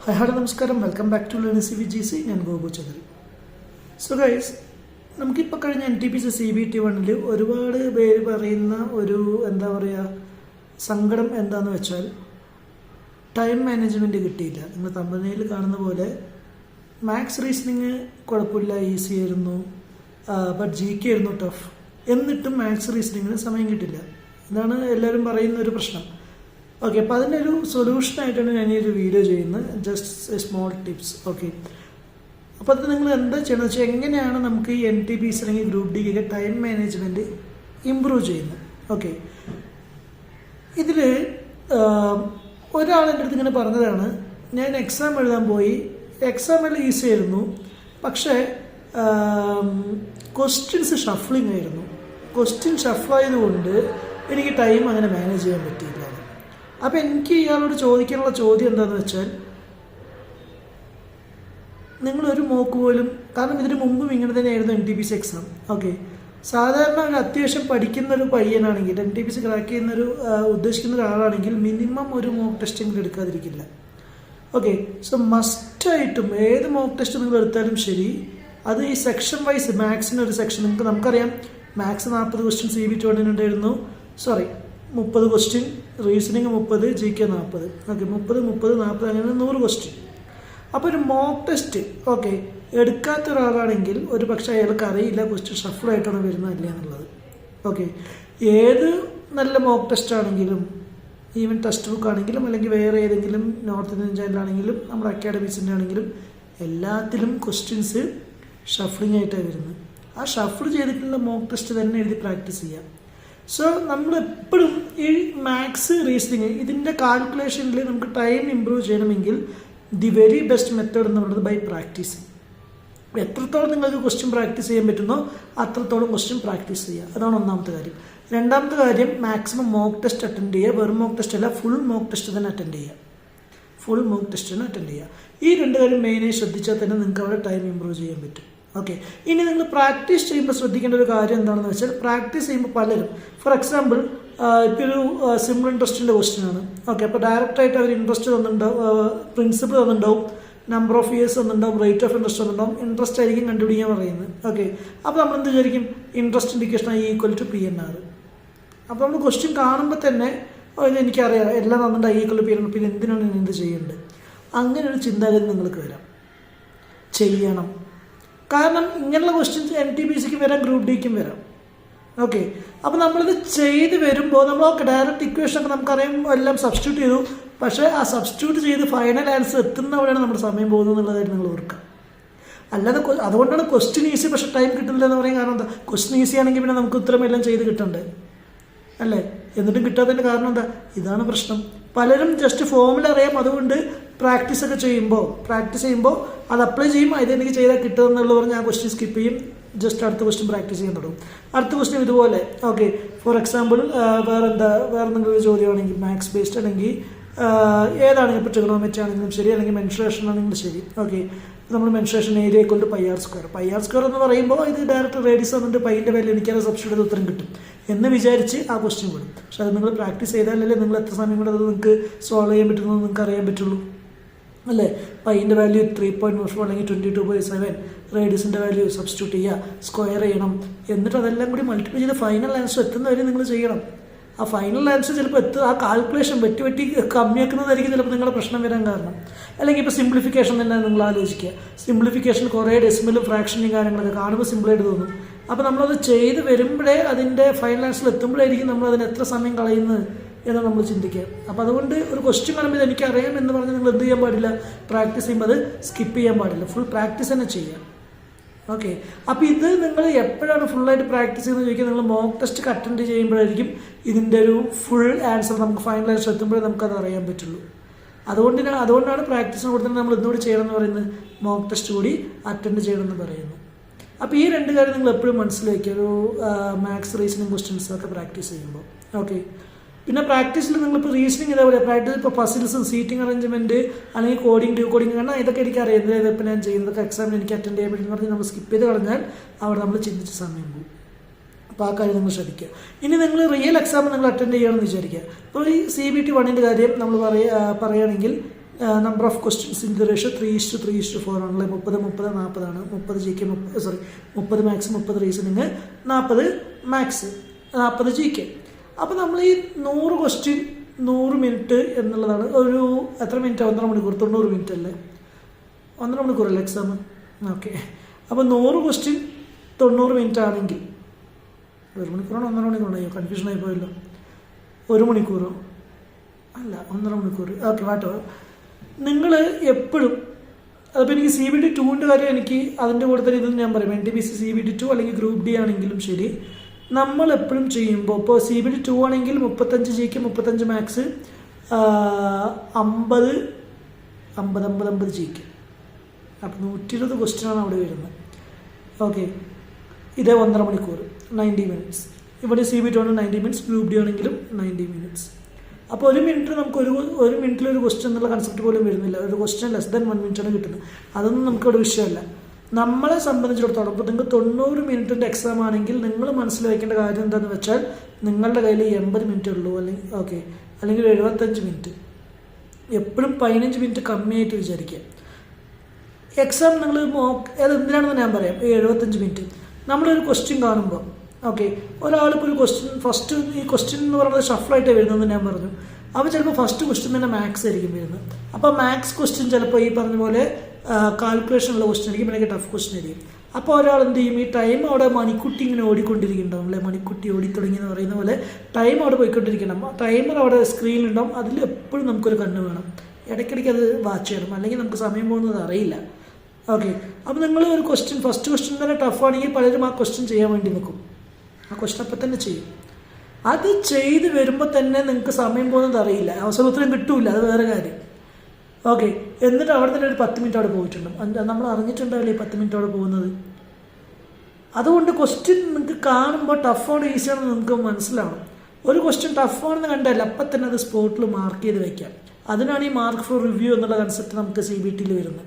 Hello നമസ്കാരം, welcome back to learning CBGC. ഞാൻ ഗോപു ചന്ദ്രൻ. So guys, നമുക്കിപ്പോൾ കഴിഞ്ഞ NTPC CBT 1 ഒരുപാട് പേര് പറയുന്ന ഒരു സങ്കടം എന്താണെന്ന് വെച്ചാൽ ടൈം മാനേജ്മെൻറ്റ് കിട്ടിയില്ല. നിങ്ങൾ തമ്പനയിൽ കാണുന്ന പോലെ മാത്സ് റീസണിങ് കുഴപ്പമില്ല, ഈസി ആയിരുന്നു, ബട്ട് GK ആയിരുന്നു ടഫ്. എന്നിട്ടും മാത്സ് റീസണിങ്ങിന് സമയം കിട്ടില്ല. ഇതാണ് എല്ലാവരും പറയുന്ന ഒരു പ്രശ്നം. ഓക്കെ, അപ്പോൾ അതിനൊരു സൊല്യൂഷനായിട്ടാണ് ഞാൻ ഈ ഒരു വീഡിയോ ചെയ്യുന്നത്. Just A small tips. Okay, അപ്പോൾ അത് നിങ്ങൾ എന്താ ചെയ്യണമെന്ന് വെച്ചാൽ എങ്ങനെയാണ് നമുക്ക് ഈ NTPC അല്ലെങ്കിൽ ഗ്രൂപ്പ് ഡിക്കൊക്കെ ടൈം മാനേജ്മെൻറ്റ് ഇമ്പ്രൂവ് ചെയ്യുന്നത്. ഓക്കെ, ഇതിൽ ഒരാളെൻ്റെ അടുത്ത് ഇങ്ങനെ പറഞ്ഞതാണ്, ഞാൻ എക്സാം എഴുതാൻ പോയി, എക്സാം എല്ലാം ഈസി ആയിരുന്നു, പക്ഷേ ക്വസ്റ്റ്യൻസ് ഷഫ്ലിംഗ് ആയിരുന്നു. ക്വസ്റ്റ്യൻ ഷഫ്ലായതുകൊണ്ട് എനിക്ക് ടൈം അങ്ങനെ മാനേജ് ചെയ്യാൻ പറ്റിയില്ല. അപ്പോൾ എനിക്ക് ഇയാളോട് ചോദിക്കാനുള്ള ചോദ്യം എന്താണെന്ന് വെച്ചാൽ, നിങ്ങളൊരു മോക്ക് പോലും, കാരണം ഇതിന് മുമ്പും ഇങ്ങനെ തന്നെയായിരുന്നു NTPC എക്സാം. ഓക്കെ, സാധാരണ ഒരു അത്യാവശ്യം പഠിക്കുന്ന ഒരു പയ്യനാണെങ്കിൽ, NTPC ക്രാക്ക് ചെയ്യുന്നൊരു ഉദ്ദേശിക്കുന്ന ഒരാളാണെങ്കിൽ മിനിമം ഒരു മോക്ക് ടെസ്റ്റെങ്കിലും എടുക്കാതിരിക്കില്ല. ഓക്കെ, സോ മസ്റ്റായിട്ടും ഏത് മോക്ക് ടെസ്റ്റ് നിങ്ങൾ എടുത്താലും ശരി, അത് ഈ സെക്ഷൻ വൈസ്, മാത്സിന് ഒരു സെക്ഷൻ, നമുക്കറിയാം മാത്സ് 40 ക്വസ്റ്റ്യൻ CBT 1 ഉണ്ടായിരുന്നു, 30 ക്വസ്റ്റ്യൻ, റീസണിങ് 30, GK 40. ഓക്കെ, 30, 40 അങ്ങനെ 100 ക്വസ്റ്റ്യൻ. അപ്പോൾ ഒരു മോക്ക് ടെസ്റ്റ് ഓക്കെ എടുക്കാത്ത ഒരാളാണെങ്കിൽ ഒരു പക്ഷേ അയാൾക്ക് അറിയില്ല ക്വസ്റ്റ്യൻ ഷഫിളായിട്ടാണ് വരുന്നതല്ല എന്നുള്ളത്. ഓക്കെ, ഏത് നല്ല മോക്ക് ടെസ്റ്റ് ആണെങ്കിലും, ഈവൻ ടെക്സ്റ്റ് ബുക്ക് ആണെങ്കിലും അല്ലെങ്കിൽ വേറെ ഏതെങ്കിലും നോർത്ത് ഇന്ത്യൻ ചാനലാണെങ്കിലും നമ്മുടെ അക്കാഡമിക്സിൻ്റെ ആണെങ്കിലും എല്ലാത്തിലും ക്വസ്റ്റ്യൻസ് ഷഫ്ലിംഗ് ആയിട്ടാണ് വരുന്നത്. ആ ഷഫിൾ ചെയ്തിട്ടുള്ള മോക്ക് ടെസ്റ്റ് തന്നെ എഴുതി പ്രാക്ടീസ് ചെയ്യാം. സോ നമ്മളെപ്പോഴും ഈ മാത്സ് റീസണിങ് ഇതിൻ്റെ കാൽക്കുലേഷനിൽ നമുക്ക് ടൈം ഇമ്പ്രൂവ് ചെയ്യണമെങ്കിൽ ദി വെരി ബെസ്റ്റ് മെത്തേഡ് എന്ന് പറയുന്നത് ബൈ പ്രാക്ടീസിങ്. എത്രത്തോളം നിങ്ങൾക്ക് ക്വസ്റ്റ്യൻ പ്രാക്ടീസ് ചെയ്യാൻ പറ്റുന്നോ അത്രത്തോളം ക്വസ്റ്റ്യൻ പ്രാക്ടീസ് ചെയ്യുക. അതാണ് ഒന്നാമത്തെ കാര്യം. രണ്ടാമത്തെ കാര്യം, മാക്സിമം മോക്ക് ടെസ്റ്റ് അറ്റൻഡ് ചെയ്യുക. വെറും മോക്ക് ടെസ്റ്റ് അല്ല, ഫുൾ മോക്ക് ടെസ്റ്റ് തന്നെ അറ്റൻഡ് ചെയ്യുക. ഫുൾ മോക്ക് ടെസ്റ്റ് തന്നെ അറ്റൻഡ് ചെയ്യുക. ഈ രണ്ട് കാര്യം മെയിനായി ശ്രദ്ധിച്ചാൽ തന്നെ നിങ്ങൾക്ക് അവിടെ ടൈം ഇമ്പ്രൂവ് ചെയ്യാൻ പറ്റും. ഓക്കെ, ഇനി നിങ്ങൾ പ്രാക്ടീസ് ചെയ്യുമ്പോൾ ശ്രദ്ധിക്കേണ്ട ഒരു കാര്യം എന്താണെന്ന് വെച്ചാൽ, പ്രാക്ടീസ് ചെയ്യുമ്പോൾ പലരും, ഫോർ എക്സാമ്പിൾ ഇപ്പോൾ ഒരു സിമ്പിൾ ഇൻട്രസ്റ്റിൻ്റെ ക്വസ്റ്റ്യൻ ആണ്. ഓക്കെ, അപ്പോൾ ഡയറക്റ്റായിട്ട് അവർ ഇൻട്രസ്റ്റ് തന്നിട്ടുണ്ടാവും, പ്രിൻസിപ്പിൾ തന്നിട്ടുണ്ടാവും, നമ്പർ ഓഫ് ഇയേഴ്സ് തന്നിട്ടുണ്ടാവും, റേറ്റ് ഓഫ് ഇൻട്രസ്റ്റ് തന്നിട്ടുണ്ടാവും, ഇൻട്രസ്റ്റ് ആയിരിക്കും കണ്ടുപിടിക്കാൻ പറയുന്നത്. ഓക്കെ, അപ്പോൾ നമ്മൾ എന്ത് വിചാരിക്കും, ഇൻട്രസ്റ്റ് ഇൻഡിക്കേഷൻ I = PNR. അപ്പോൾ നമ്മൾ ക്വസ്റ്റ്യൻ കാണുമ്പോൾ തന്നെ എനിക്കറിയാം എല്ലാം തന്നിട്ട് I = PNR, പിന്നെ എന്തിനാണ് ഞാൻ എന്ത് ചെയ്യേണ്ടത്, അങ്ങനെ ഒരു ചിന്താഗതി നിങ്ങൾക്ക് വരാം. ചെയ്യണം. കാരണം ഇങ്ങനെയുള്ള ക്വസ്റ്റ്യൻസ് NTPCക്ക് വരാം, ഗ്രൂപ്പ് ഡിക്കും വരാം. ഓക്കെ, അപ്പോൾ നമ്മളിത് ചെയ്ത് വരുമ്പോൾ നമ്മൾ ഡയറക്റ്റ് ഇക്വേഷനൊക്കെ നമുക്കറിയാം, എല്ലാം സബ്സ്റ്റിറ്റ്യൂട്ട് ചെയ്തു, പക്ഷേ ആ സബ്സ്റ്റിറ്റ്യൂട്ട് ചെയ്ത് ഫൈനൽ ആൻസർ എത്തുന്നവിടെയാണ് നമ്മുടെ സമയം പോകുന്നത് എന്നുള്ളതായിട്ട് നിങ്ങൾ ഓർക്കുക. അല്ലാതെ അതുകൊണ്ടാണ് ക്വസ്റ്റ്യൻ ഈസി പക്ഷേ ടൈം കിട്ടുന്നില്ല എന്ന് പറയാൻ കാരണം എന്താ, ക്വസ്റ്റ്യൻ ഈസി ആണെങ്കിൽ പിന്നെ നമുക്ക് ഉത്തരം എല്ലാം ചെയ്ത് കിട്ടണ്ടേ അല്ലേ, എന്നിട്ടും കിട്ടാത്തതിൻ്റെ കാരണം എന്താ, ഇതാണ് പ്രശ്നം. പലരും ജസ്റ്റ് ഫോമുല അറിയാം, അതുകൊണ്ട് പ്രാക്ടീസ് ചെയ്യുമ്പോൾ അത് അപ്ലൈ ചെയ്യും, ഇതെനിക്ക് ചെയ്താൽ കിട്ടുമെന്നുള്ള പറഞ്ഞ് ആ ക്വസ്റ്റ്യൻ സ്കിപ്പ് ചെയ്യും, ജസ്റ്റ് അടുത്ത ക്വസ്റ്റ്യൻ പ്രാക്ടീസ് ചെയ്യാൻ തുടങ്ങും. അടുത്ത ക്വസ്റ്റ്യൻ ഇതുപോലെ. ഓക്കെ, ഫോർ എക്സാമ്പിൾ വേറെ എന്തെങ്കിലും ചോദ്യമാണെങ്കിൽ, മാത്സ് ബേസ്ഡ് അല്ലെങ്കിൽ ഏതാണെങ്കിലും, ഇപ്പോൾ ട്രിഗണോമെട്രി ആണെങ്കിലും ശരി, അല്ലെങ്കിൽ മെൻസുറേഷൻ ആണെങ്കിലും ശരി. ഓക്കെ, നമ്മൾ മെൻസുറേഷൻ ഏരിയ = πr² എന്ന് പറയുമ്പോൾ ഇത് ഡയറക്റ്റ് റേഡിയസ് വന്നിട്ട് പൈൻ്റെ വാല്യൂ എനിക്കത് സബ്സ്റ്റിറ്റ്യൂട്ട് ചെയ്ത് ഉത്തരം കിട്ടും എന്ന് വിചാരിച്ച് ആ ക്വസ്റ്റ്യൻ വിടും. പക്ഷെ അത് നിങ്ങൾ പ്രാക്ടീസ് ചെയ്താലല്ലേ നിങ്ങൾ എത്ര സമയം കൂടെ അത് നിങ്ങൾക്ക് സോൾവ് ചെയ്യാൻ പറ്റുന്നത് നിങ്ങൾക്ക് അറിയാൻ പറ്റുള്ളൂ അല്ലേ. പൈൻ്റെ വാല്യൂ 3.14 അല്ലെങ്കിൽ 22/7, റേഡിയസിൻ്റെ വാല്യൂ സബ്സ്റ്റിറ്റ്യൂട്ട് ചെയ്യുക, സ്ക്വയർ ചെയ്യണം, എന്നിട്ട് അതെല്ലാം കൂടി മൾട്ടിപ്ലൈ ചെയ്ത് ഫൈനൽ ആൻസർ എത്തുന്നവരെ നിങ്ങൾ ചെയ്യണം. ആ ഫൈനൽ ആൻസർ ചിലപ്പോൾ ആ കാൽക്കുലേഷൻ വെട്ടി കമ്മിയാക്കുന്നതായിരിക്കും ചിലപ്പോൾ നിങ്ങളുടെ പ്രശ്നം വരാൻ കാരണം. അല്ലെങ്കിൽ ഇപ്പോൾ സിംപ്ലിഫിക്കേഷൻ തന്നെ നിങ്ങൾ ആലോചിക്കുക, സിംപ്ലിഫിക്കേഷൻ കുറേ ഡെസിമലും ഫ്രാക്ഷനും കാര്യങ്ങളൊക്കെ കാണുമ്പോൾ സിമ്പിളായിട്ട് തോന്നും. അപ്പോൾ നമ്മളത് ചെയ്ത് വരുമ്പോഴേ അതിൻ്റെ ഫൈനൽ ആൻസറിൽ എത്തുമ്പോഴായിരിക്കും നമ്മൾ അതിന് എത്ര സമയം കളയുന്നത് എന്ന് നമ്മൾ ചിന്തിക്കുക. അപ്പോൾ അതുകൊണ്ട് ഒരു ക്വസ്റ്റ്യൻ കാണുമ്പോൾ എനിക്കറിയാം എന്ന് പറഞ്ഞ് നിങ്ങൾ എന്ത് ചെയ്യാൻ പാടില്ല, പ്രാക്ടീസ് ചെയ്യുമ്പോൾ അത് സ്കിപ്പ് ചെയ്യാൻ പാടില്ല, ഫുൾ പ്രാക്ടീസ് തന്നെ ചെയ്യുക. ഓക്കെ, അപ്പോൾ ഇത് നിങ്ങൾ എപ്പോഴാണ് ഫുള്ളായിട്ട് പ്രാക്ടീസ് ചെയ്യുന്നത് ചോദിക്കുക, നിങ്ങൾ മോക്ക് ടെസ്റ്റ് അറ്റൻഡ് ചെയ്യുമ്പോഴായിരിക്കും ഇതിൻ്റെ ഒരു ഫുൾ ആൻസർ നമുക്ക് ഫൈനൽ ആൻസർ എത്തുമ്പോഴേ നമുക്കത് അറിയാൻ പറ്റുള്ളൂ. അതുകൊണ്ടാണ് പ്രാക്ടീസിന് കൂടെ തന്നെ നമ്മൾ ഇന്നുകൂടി ചെയ്യണമെന്ന് പറയുന്നത്, മോക്ക് ടെസ്റ്റ് കൂടി അറ്റൻഡ് ചെയ്യണമെന്ന് പറയുന്നു. അപ്പോൾ ഈ രണ്ട് കാര്യം നിങ്ങൾ എപ്പോഴും മനസ്സിലാക്കുക, ഒരു മാത്സ് റീസണിങ് ക്വസ്റ്റ്യൻസൊക്കെ പ്രാക്ടീസ് ചെയ്യുമ്പോൾ. ഓക്കെ, പിന്നെ പ്രാക്ടീസിൽ നിങ്ങളിപ്പോൾ റീസണിങ് ഇതേപോലെ പ്രാക്ടീസ്, ഇപ്പോൾ പസിൽസും സീറ്റിംഗ് അറേഞ്ച്മെൻറ്റ് അല്ലെങ്കിൽ കോഡിങ്, ഡ്യൂ കോഡിങ്, കാരണം ഇതൊക്കെ എനിക്ക് അറിയുന്നത്, ഇതിപ്പോൾ ഞാൻ ചെയ്യുന്നതൊക്കെ എക്സാമിന് എനിക്ക് അറ്റൻഡ് ചെയ്യാൻ പറ്റുമെന്ന് പറഞ്ഞ് നമ്മൾ സ്കിപ്പ് ചെയ്ത് കളഞ്ഞാൽ അവിടെ നമ്മൾ ചിന്തിച്ച സമയം പോകും. അപ്പോൾ ആ കാര്യം നിങ്ങൾ ശ്രദ്ധിക്കുക. ഇനി നിങ്ങൾ റിയൽ എക്സാം നിങ്ങൾ അറ്റൻഡ് ചെയ്യണമെന്ന് വിചാരിക്കുക. ഇപ്പോൾ ഈ CBT 1 കാര്യം നമ്മൾ പറയുകയാണെങ്കിൽ number of questions in the ratio 3:3:4 ആണല്ലേ. 30 40 30 G K 30 maths 30 reasoning 40 maths 40 G K. അപ്പോൾ നമ്മൾ ഈ 100 ക്വസ്റ്റ്യൻ 100 മിനിറ്റ് എന്നുള്ളതാണ്. ഒരു എത്ര മിനിറ്റ്? 1.5 മണിക്കൂർ. 90 മിനിറ്റ് അല്ലേ? 1.5 മണിക്കൂറല്ലേ എക്സാം? ഓക്കെ. അപ്പോൾ 100 ക്വസ്റ്റ്യൻ 90 മിനിറ്റ് ആണെങ്കിൽ 1 മണിക്കൂറാണോ 1.5 മണിക്കൂറാണോ? കൺഫ്യൂഷൻ ആയി പോയല്ലോ. 1 മണിക്കൂറോ? അല്ല, 1.5 മണിക്കൂർ. ഓക്കെ, വാട്ടോ. നിങ്ങൾ എപ്പോഴും അതിപ്പോൾ എനിക്ക് CBT-2ൻ്റെ കാര്യം എനിക്ക് അതിൻ്റെ കൂടെ തന്നെ ഇതെന്ന് ഞാൻ പറയും. NTPC CBT-2 അല്ലെങ്കിൽ ഗ്രൂപ്പ് ഡി ആണെങ്കിലും ശരി, നമ്മൾ എപ്പോഴും ചെയ്യുമ്പോൾ ഇപ്പോൾ CBT-2 ആണെങ്കിൽ 35 G K 35 maths 50 G K. അപ്പോൾ 120 ക്വസ്റ്റ്യനാണ് അവിടെ വരുന്നത്. ഓക്കെ, ഇതേ 1.5 മണിക്കൂർ 90 മിനിറ്റ്സ്. ഇവിടെ CBT-2 ആണ് 90 മിനിറ്റ്സ്, ഗ്രൂപ്പ് ഡി ആണെങ്കിലും 90 മിനിറ്റ്സ്. അപ്പോൾ 1 മിനിറ്റ് നമുക്ക് ഒരു മിനിറ്റിൽ ഒരു ക്വസ്റ്റ്യൻ എന്നുള്ള കൺസെപ്റ്റ് പോലും വരുന്നില്ല. ഒരു ക്വസ്റ്റ്യൻ ലെസ് ദാൻ 1 മിനിറ്റാണ് കിട്ടുന്നത്. അതൊന്നും നമുക്കിവിടെ വിഷയമല്ല. നമ്മളെ സംബന്ധിച്ചിടത്തോളം ഇപ്പോൾ നിങ്ങൾക്ക് 90 മിനിറ്റിൻ്റെ എക്സാം ആണെങ്കിൽ നിങ്ങൾ മനസ്സിൽ വയ്ക്കേണ്ട കാര്യം എന്താണെന്ന് വെച്ചാൽ നിങ്ങളുടെ കയ്യിൽ 80 മിനിറ്റ് ഉള്ളൂ, അല്ലെങ്കിൽ 75 മിനിറ്റ്. എപ്പോഴും 15 മിനിറ്റ് കമ്മിയായിട്ട് വിചാരിക്കുക. എക്സാം നിങ്ങൾ അത് എന്തിനാണെന്ന് ഞാൻ പറയാം. 75 മിനിറ്റ് നമ്മളൊരു ക്വസ്റ്റ്യൻ കാണുമ്പോൾ, ഓക്കെ, ഒരാളിപ്പോൾ ഒരു ക്വസ്റ്റ്യൻ ഫസ്റ്റ് ഈ ക്വസ്റ്റ്യൻ എന്ന് പറയുന്നത് ഷഫ്ലായിട്ടേ വരുന്നതെന്ന് ഞാൻ പറഞ്ഞു. അപ്പോൾ ചിലപ്പോൾ ഫസ്റ്റ് ക്വസ്റ്റ്യൻ തന്നെ മാത്സ് ആയിരിക്കും വരുന്നത്. അപ്പോൾ മാത്സ് ക്വസ്റ്റ്യൻ ചിലപ്പോൾ ഈ പറഞ്ഞ പോലെ കാൽക്കുലേഷനുള്ള ക്വസ്റ്റ്യൻ ആയിരിക്കും, അല്ലെങ്കിൽ ടഫ് ക്വസ്റ്റ്യൻ ആയിരിക്കും. അപ്പോൾ ഒരാൾ എന്ത് ചെയ്യും? ഈ ടൈം അവിടെ മണിക്കുട്ടി ഇങ്ങനെ ഓടിക്കൊണ്ടിരിക്കുന്നുണ്ടാവും അല്ലേ? മണിക്കുട്ടി ഓടിത്തുടങ്ങി എന്ന് പറയുന്ന പോലെ ടൈം അവിടെ പോയിക്കൊണ്ടിരിക്കണം. ടൈമർ അവിടെ സ്ക്രീനിലുണ്ടാവും. അതിൽ എപ്പോഴും നമുക്കൊരു കണ്ണ് വേണം. ഇടയ്ക്കിടയ്ക്ക് അത് വാച്ച് ചെയ്യണം, അല്ലെങ്കിൽ നമുക്ക് സമയം പോകുന്നത് അറിയില്ല. ഓക്കെ, അപ്പോൾ നിങ്ങൾ ഒരു ക്വസ്റ്റ്യൻ ഫസ്റ്റ് ക്വസ്റ്റ്യൻ തന്നെ ടഫാണെങ്കിൽ പലരും ആ ക്വസ്റ്റ്യൻ ചെയ്യാൻ വേണ്ടി നിൽക്കും. ആ ക്വസ്റ്റ്യൻ അപ്പം തന്നെ ചെയ്യും. അത് ചെയ്ത് വരുമ്പോൾ തന്നെ നിങ്ങൾക്ക് സമയം പോകുന്നത് അറിയില്ല, അവസരോത്തരം കിട്ടൂല, അത് വേറെ കാര്യം. ഓക്കെ, എന്നിട്ട് അവിടെ തന്നെ ഒരു 10 മിനിറ്റ് അവിടെ പോയിട്ടുണ്ടാവും. നമ്മൾ അറിഞ്ഞിട്ടുണ്ടാവില്ലേ 10 മിനിറ്റ് അവിടെ പോകുന്നത്. അതുകൊണ്ട് ക്വസ്റ്റ്യൻ നിങ്ങൾക്ക് കാണുമ്പോൾ ടഫാണോ ഈസിയാണെന്ന് നിങ്ങൾക്ക് മനസ്സിലാവണം. ഒരു ക്വസ്റ്റ്യൻ ടഫാണെന്ന് കണ്ടാൽ അപ്പം തന്നെ അത് സ്പോട്ടിൽ മാർക്ക് ചെയ്ത് വയ്ക്കാം. അതിനാണ് ഈ മാർക്ക് ഫോർ റിവ്യൂ എന്നുള്ള കൺസെപ്റ്റ് നമുക്ക് CBT-യിൽ വരുന്നത്.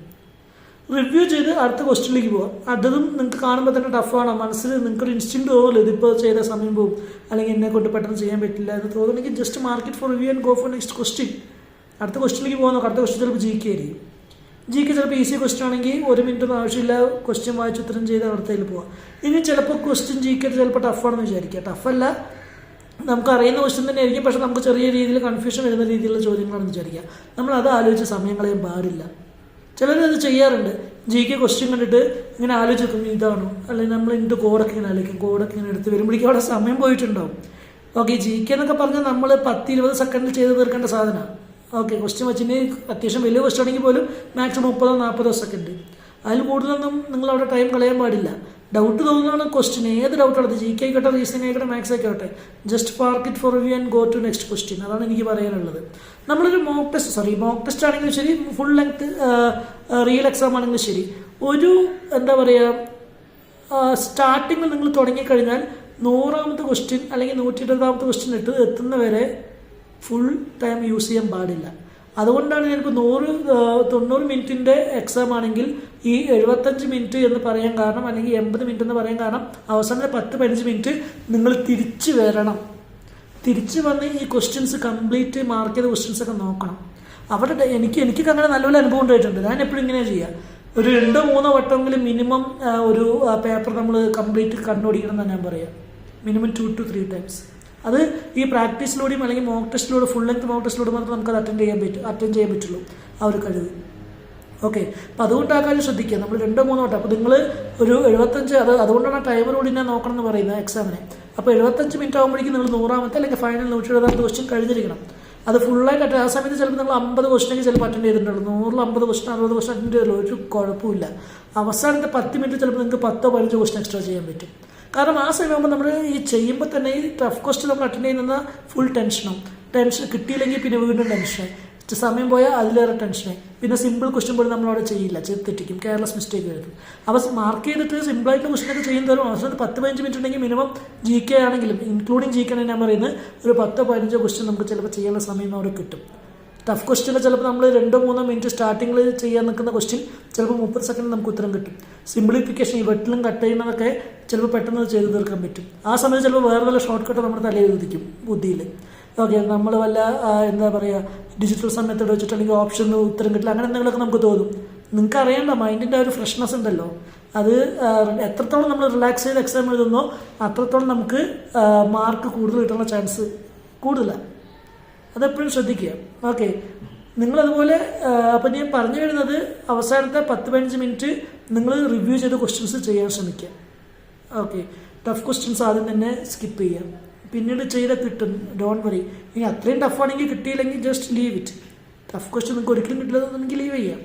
റിവ്യൂ ചെയ്ത് അടുത്ത ക്വസ്റ്റ്യനിലേക്ക് പോകാം. അതും നിങ്ങൾക്ക് കാണുമ്പോൾ തന്നെ ടഫാണോ, മനസ്സിൽ നിങ്ങൾക്കൊരു ഇൻസ്റ്റിൻറ്റ് തോന്നുമല്ലോ ഇതിപ്പോൾ ചെയ്ത സമയം പോകും, അല്ലെങ്കിൽ എന്നെ കൊണ്ട് പെട്ടെന്ന് ചെയ്യാൻ പറ്റില്ല എന്ന് തോന്നുന്നെങ്കിൽ just mark for review and go for next question. അടുത്ത ക്വസ്റ്റ്യനിലേക്ക് പോകാൻ നോക്കാം. അടുത്ത ക്വസ്റ്റ്യൻ ചിലപ്പോൾ GK ആയിരിക്കും. GK ചിലപ്പോൾ ഈസി ക്വസ്റ്റ്യൻ ആണെങ്കിൽ 1 മിനിറ്റൊന്നും ആവശ്യമില്ല, ക്വസ്റ്റ്യൻ വായിച്ച് ഉത്തരം ചെയ്ത് അടുത്തതിൽ പോകാം. ഇനി ചിലപ്പോൾ ക്വസ്റ്റ്യൻ GK ചിലപ്പോൾ ടഫാണെന്ന് വിചാരിക്കുക. ടഫല്ല, നമുക്ക് അറിയുന്ന ക്വസ്റ്റ്യൻ തന്നെ ആയിരിക്കും, പക്ഷേ നമുക്ക് ചെറിയ രീതിയിൽ കൺഫ്യൂഷൻ വരുന്ന രീതിയിലുള്ള ചോദ്യങ്ങളാണെന്ന് വിചാരിക്കുക. നമ്മൾ അത് ആലോചിച്ച് സമയം കളയാൻ പാടില്ല. ചിലരത് ചെയ്യാറുണ്ട്. GK ക്വസ്റ്റ്യൻ കണ്ടിട്ട് ഇങ്ങനെ ആലോചിക്കും ഇതാണോ, അല്ലെങ്കിൽ നമ്മൾ ഇതിൻ്റെ കോഡൊക്കെ ഇങ്ങനെ ആലോചിക്കും. കോഡൊക്കെ ഇങ്ങനെ എടുത്ത് വരുമ്പോഴേക്കും അവിടെ സമയം പോയിട്ടുണ്ടാവും. ഓക്കെ, GK എന്നൊക്കെ പറഞ്ഞാൽ നമ്മൾ 10-20 സെക്കൻഡിൽ ചെയ്ത് തീർക്കേണ്ട സാധനമാണ്. ഓക്കെ, ക്വസ്റ്റ്യൻ വെച്ചിട്ട് അത്യാവശ്യം വലിയ ക്വസ്റ്റ്യൻ ആണെങ്കിൽ പോലും മാക്സിമം 30-40 സെക്കൻഡ്. അതിൽ കൂടുതലൊന്നും നിങ്ങളവിടെ ടൈം കളയാൻ പാടില്ല. ഡൗട്ട് തോന്നുന്നതാണ് ക്വസ്റ്റ്യൻ, ഏത് ഡൗട്ടാണ്, GK ആയിക്കോട്ടെ, റീസണിങ് ആയിക്കോട്ടെ, മാത്സ് ആയിക്കോട്ടെ, just park it for review and go to next question. അതാണ് എനിക്ക് പറയാനുള്ളത്. നമ്മളൊരു മോക്ക് ടെസ്റ്റ് ആണെങ്കിലും ശരി, ഫുൾ ലെങ്ത് റിയൽ എക്സാം ആണെങ്കിലും ശരി, ഒരു എന്താ പറയുക, സ്റ്റാർട്ടിങ്ങിൽ നിങ്ങൾ തുടങ്ങിക്കഴിഞ്ഞാൽ 100ാമത്തെ ക്വസ്റ്റ്യൻ അല്ലെങ്കിൽ 120ാമത്തെ ക്വസ്റ്റ്യൻ എത്തുന്നവരെ ഫുൾ ടൈം യൂസ് ചെയ്യാൻ പാടില്ല. അതുകൊണ്ടാണ് എനിക്ക് 90 മിനിറ്റിൻ്റെ എക്സാം ആണെങ്കിൽ ഈ 75 മിനിറ്റ് എന്ന് പറയാൻ കാരണം, അല്ലെങ്കിൽ 80 മിനിറ്റ് എന്ന് പറയാൻ കാരണം, അവസാനത്തെ 10-15 മിനിറ്റ് നിങ്ങൾ തിരിച്ച് വരണം. തിരിച്ച് വന്ന് ഈ ക്വസ്റ്റ്യൻസ് കംപ്ലീറ്റ് മാർക്ക് ചെയ്ത ക്വസ്റ്റ്യൻസൊക്കെ നോക്കണം. അവിടെ എനിക്ക് അങ്ങനെ നല്ലപോലെ അനുഭവം ഉണ്ടായിട്ടുണ്ട്. ഞാൻ എപ്പോഴും ഇങ്ങനെ ചെയ്യുക, ഒരു 2-3 വട്ടമെങ്കിലും മിനിമം ഒരു പേപ്പർ നമ്മൾ കംപ്ലീറ്റ് കണ്ടുപിടിക്കണം എന്നാണ് ഞാൻ പറയുക. Minimum 2 to 3 times. അത് ഈ പ്രാക്ടീസിലൂടെയും അല്ലെങ്കിൽ മോക്ക് ടെസ്റ്റിലൂടെ, ഫുൾ ലെങ്ത് മോക്ക് ടെസ്റ്റിലൂടെ മാത്രം നമുക്കത് അറ്റൻഡ് ചെയ്യാൻ പറ്റുള്ളൂ, ആ ഒരു കഴിവ്. ഓക്കെ, അപ്പോൾ അതുകൊണ്ട് ആ കാര്യം ശ്രദ്ധിക്കുക. നമ്മൾ 2-3 വട്ടം, അപ്പോൾ നിങ്ങൾ ഒരു 75, അതുകൊണ്ടാണ് ആ ടൈമറോട് ഞാൻ നോക്കണം എന്ന് പറയുന്നത് എക്സാമിന്. അപ്പോൾ 75 മിനിറ്റ് ആകുമ്പോഴേക്കും നിങ്ങൾ 100ാമത്തെ അല്ലെങ്കിൽ ഫൈനൽ 120ാമത്തെ ക്വസ്റ്റ്യൻ കഴിഞ്ഞിരിക്കണം. അത് ഫുള്ളായിട്ട് ആ സമയത്ത് ചിലപ്പോൾ നിങ്ങൾ 50 ക്വസ്റ്റ്യനെങ്കിൽ ചിലപ്പോൾ അറ്റൻഡ് ചെയ്തിട്ടുള്ളൂ. 100-ൽ 50 ക്വസ്റ്റ്യൻ 60 ക്വസ്റ്റ്യൻ അറ്റൻഡ് ചെയ്തുള്ളൂ, ഒരു കുഴപ്പമില്ല. അവസാനത്തെ 10 മിനിറ്റ് ചിലപ്പോൾ നിങ്ങൾക്ക് 10-15 ക്വസ്റ്റ്യൻ എക്സ്ട്രാ ചെയ്യാൻ പറ്റും. കാരണം ആ സമയമാകുമ്പോൾ നമ്മൾ ഈ ചെയ്യുമ്പോൾ തന്നെ ഈ ടഫ് ക്വസ്റ്റ്യൻ നമ്മൾ അറ്റൻഡ് ചെയ്യുന്ന ഫുൾ ടെൻഷൻ കിട്ടിയില്ലെങ്കിൽ പിന്നെ വീണ്ടും ടെൻഷനായി, സമയം പോയാൽ അതിലേറെ ടെൻഷനായി. പിന്നെ സിമ്പിൾ ക്വസ്റ്റ്യൻ പോലും നമ്മളവിടെ ചെയ്യില്ല, തെറ്റിക്കും, കെയർലെസ് മിസ്റ്റേക്ക് എഴുതും. അപ്പോൾ മാർക്ക് ചെയ്തിട്ട് സിമ്പിളായിട്ടുള്ള ക്വസ്റ്റ്യനൊക്കെ ചെയ്യുന്നതോറും അവസാനം 10-15 മിനിറ്റ് ഉണ്ടെങ്കിൽ മിനിമം GK ആണെങ്കിലും, ഇൻക്ലൂഡിങ് GK ആണെങ്കിൽ ഞാൻ പറയുന്നത് ഒരു 10-15 ക്വസ്റ്റ്യൻ നമുക്ക് ചിലപ്പോൾ ചെയ്യാനുള്ള സമയം അവിടെ കിട്ടും. ടഫ് ക്വസ്റ്റ്യനിൽ ചിലപ്പോൾ നമ്മൾ 2-3 മിനിറ്റ് സ്റ്റാർട്ടിങ്ങിൽ ചെയ്യാൻ നിൽക്കുന്ന ക്വസ്റ്റ്യൻ ചിലപ്പോൾ 30 സെക്കൻഡ് നമുക്ക് ഉത്തരം കിട്ടും. സിംപ്ലിഫിക്കേഷൻ, ഈ വെട്ടിലും കട്ട് ചെയ്യുന്നതൊക്കെ ചിലപ്പോൾ പെട്ടെന്ന് ചെയ്ത് തീർക്കാൻ പറ്റും. ആ സമയത്ത് ചിലപ്പോൾ വേറെ വല്ല ഷോർട്ട് കട്ട് നമ്മുടെ തലയിൽ ഉദിക്കും ബുദ്ധിയിൽ. ഓക്കെ നമ്മൾ വല്ല എന്താ പറയുക ഡിജിറ്റൽ സമയത്തോട് വെച്ചിട്ട് അല്ലെങ്കിൽ ഓപ്ഷന് ഉത്തരം കിട്ടില്ല അങ്ങനെ എന്തെങ്കിലുമൊക്കെ നമുക്ക് തോന്നും. നിങ്ങൾക്ക് അറിയേണ്ട മൈൻഡിൻ്റെ ഒരു ഫ്രഷ്നെസ് ഉണ്ടല്ലോ, അത് എത്രത്തോളം നമ്മൾ റിലാക്സ് ചെയ്ത് എക്സാം എഴുതുന്നോ അത്രത്തോളം നമുക്ക് മാർക്ക് കൂടുതൽ കിട്ടാനുള്ള ചാൻസ് കൂടുതലാണ്. അതെപ്പോഴും ശ്രദ്ധിക്കുക. ഓക്കെ, നിങ്ങളതുപോലെ അപ്പം ഞാൻ പറഞ്ഞു വരുന്നത് അവസാനത്തെ 10-15 മിനിറ്റ് നിങ്ങൾ റിവ്യൂ ചെയ്ത ക്വസ്റ്റ്യൻസ് ചെയ്യാൻ ശ്രമിക്കുക. ഓക്കെ, ടഫ് ക്വസ്റ്റ്യൻസ് ആദ്യം തന്നെ സ്കിപ്പ് ചെയ്യാം, പിന്നീട് ചെയ്താൽ കിട്ടും, ഡോണ്ട് വറി. ഇനി അത്രയും ടഫാണെങ്കിൽ കിട്ടിയില്ലെങ്കിൽ just leave it. Tough question നിങ്ങൾക്ക് ഒരിക്കലും കിട്ടില്ലെന്നുണ്ടെങ്കിൽ ലീവ് ചെയ്യാം,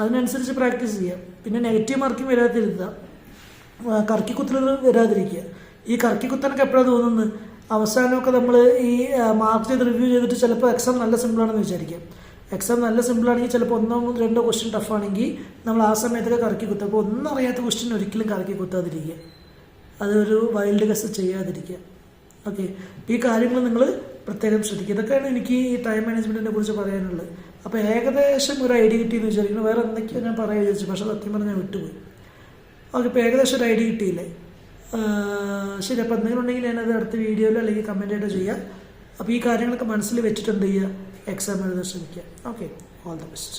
അതിനനുസരിച്ച് പ്രാക്ടീസ് ചെയ്യാം. പിന്നെ നെഗറ്റീവ് മാർക്കിംഗ് വരാതിരുത്തുക, കറക്കിക്കുത്തൽ വരാതിരിക്കുക. ഈ കറക്കിക്കുത്താനൊക്കെ എപ്പോഴാണ് തോന്നുന്നത്, അവസാനമൊക്കെ നമ്മൾ ഈ മാർക്ക് ചെയ്ത് റിവ്യൂ ചെയ്തിട്ട് ചിലപ്പോൾ എക്സാം നല്ല സിമ്പിളാണെന്ന് വിചാരിക്കാം. എക്സാം നല്ല സിമ്പിളാണെങ്കിൽ ചിലപ്പോൾ 1-2 ക്വസ്റ്റ്യൻ ടഫാണെങ്കിൽ നമ്മൾ ആ സമയത്തൊക്കെ കറക്കി കുത്തുക. അപ്പോൾ ഒന്നും അറിയാത്ത ക്വസ്റ്റ്യൻ ഒരിക്കലും കറക്കി കുത്താതിരിക്കുക, അതൊരു വൈൽഡ് ഗസ് ചെയ്യാതിരിക്കുക. ഓക്കെ, ഈ കാര്യങ്ങൾ നിങ്ങൾ പ്രത്യേകം ശ്രദ്ധിക്കുക. ഇതൊക്കെയാണ് എനിക്ക് ഈ ടൈം മാനേജ്മെൻറ്റിനെ കുറിച്ച് പറയാനുള്ളത്. അപ്പോൾ ഏകദേശം ഒരു ഐഡിയ കിട്ടിയെന്ന് വിചാരിക്കുന്നു. വേറെ എന്തൊക്കെയോ ഞാൻ പറയാൻ വിചാരിച്ചു, പക്ഷേ സത്യം പറഞ്ഞാൽ ഞാൻ വിട്ടുപോയി. ഓക്കെ, ഇപ്പോൾ ഏകദേശം ഒരു ഐഡിയ കിട്ടിയില്ലേ? ശരി, അപ്പോൾ എന്തെങ്കിലും ഉണ്ടെങ്കിൽ ഞാനത് അടുത്ത വീഡിയോയിലോ അല്ലെങ്കിൽ കമൻറ്റായിട്ടോ ചെയ്യാം. അപ്പോൾ ഈ കാര്യങ്ങളൊക്കെ മനസ്സിൽ വെച്ചിട്ട് എന്ത് ചെയ്യുക, എക്സാം എഴുതാൻ ശ്രമിക്കുക. Okay, all the best.